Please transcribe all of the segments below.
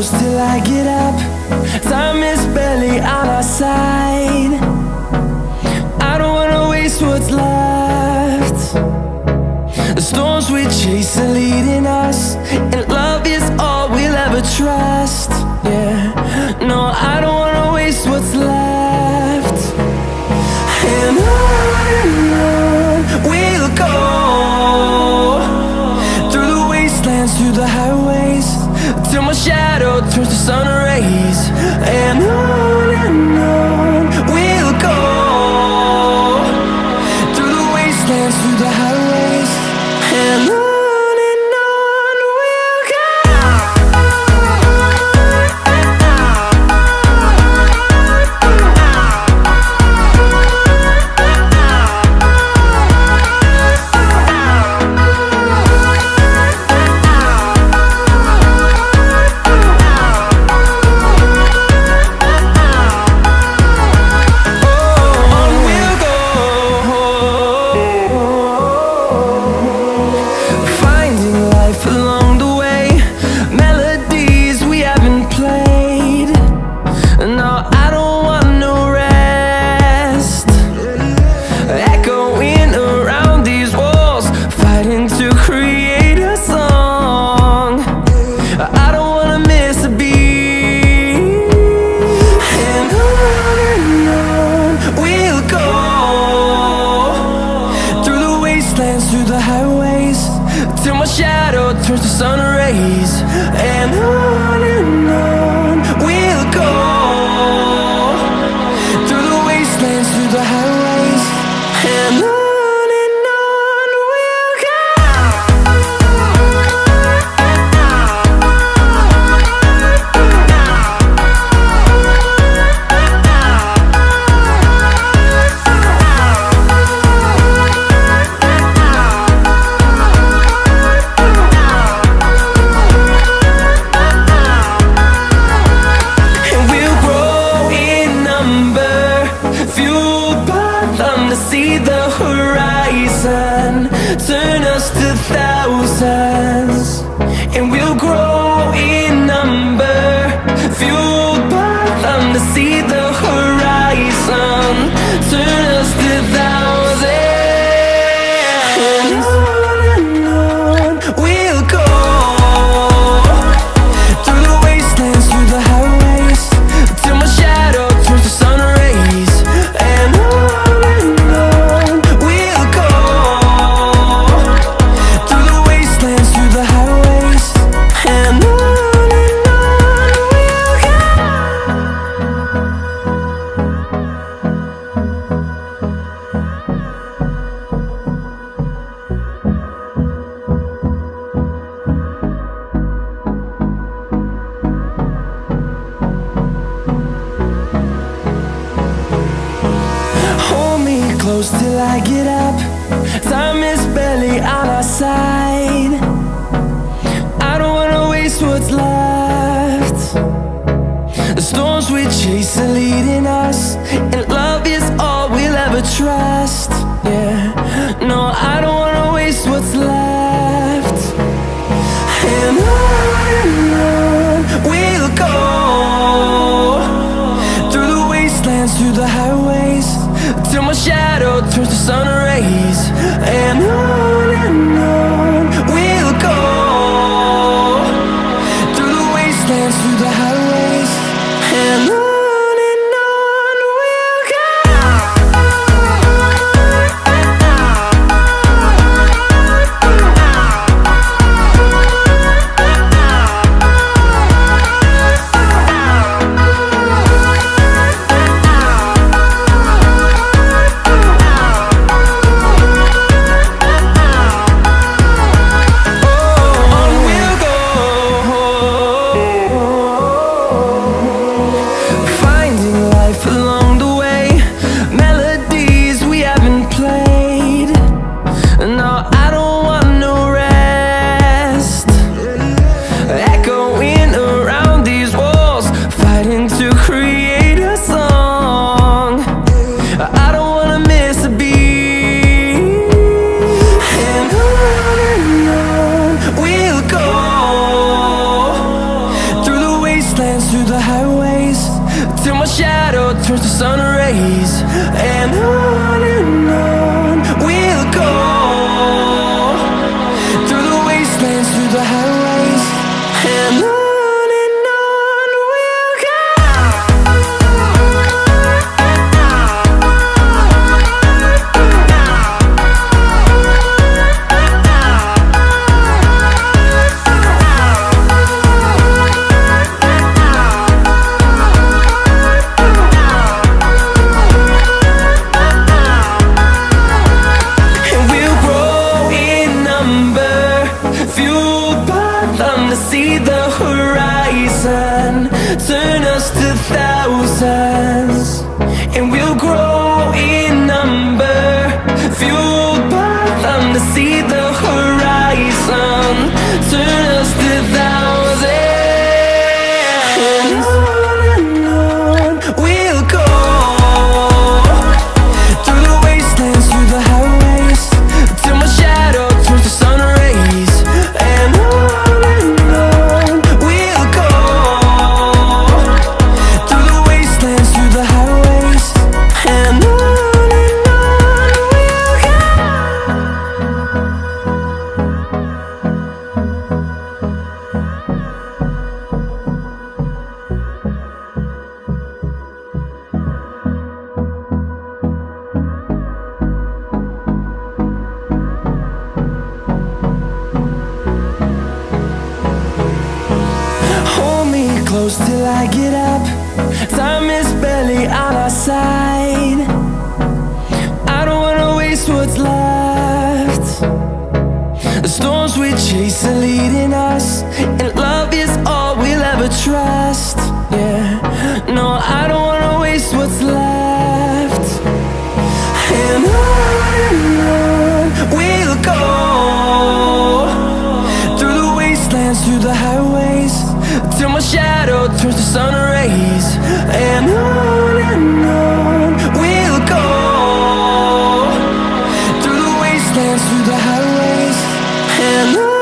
close till I get up. Time is barely on our side. I don't wanna waste what's left. The storms we chase are leading us, and love is all we'll ever trust. Yeah, no, I don't wanna waste what's left. And on we'll go, through the wastelands, through the highways, till my shadow turns to sun rays. And on we'll go, through the wastelands, through the highways, and on. Through the highways, till my shadow turns to sun rays. And on we'll go, through the wastelands, through the highways, and on we'll go. See the horizon turn us to thousands, and we'll grow in number, fueled by them. To see the horizon turn us to thousands, and on we'll go, through the wastelands, through the highways, till my shadow turns to sun rays. And close till I get up. Time is barely on our side. I don't wanna waste what's left. The storms we chase are leading us, and love is all we'll ever trust. Yeah, no, I don't wanna waste what's left. And on we'll go, through the wastelands, through the highways, till my shadow turns to sun rays. And on we'll go, through the wastelands, through the highways, and on. turns to sun rays, and on we'll go, through the wastelands, through the highways, and on we'll go. See the horizon, turn us to thousands, and we'll grow in number, fueled by them. To see the horizon, turn us to thousands, and on we'll go, through the wastelands, through the highways, till my shadow turns to sun rays, and on close till I get up. Time is barely on our side. I don't wanna waste what's left. The storms we chase are leading us, and love is all we'll ever trust. Yeah, no, I don't wanna waste what's left. And on we'll go, through the wastelands, through the highways, till my shadow turns to sun rays, and on we'll go, through the wastelands, through the highways, and on.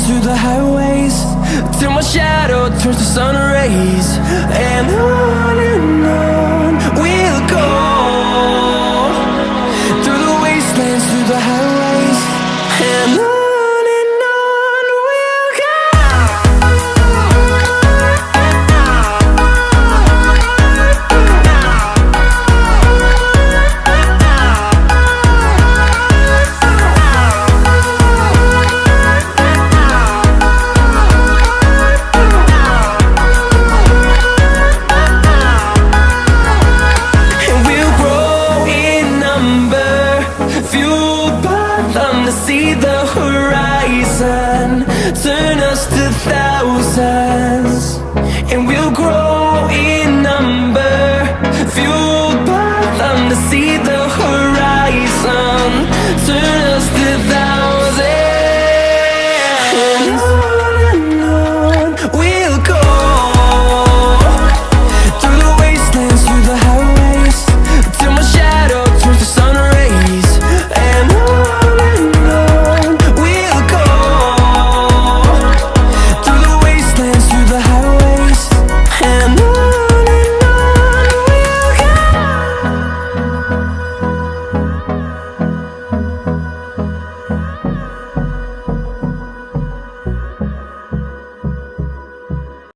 Through the highways, till my shadow turns to sun rays, and on we'll go, through the wastelands, through the highways, and on. See the horizon, turn us to thousands, and we'll grow in number, fuel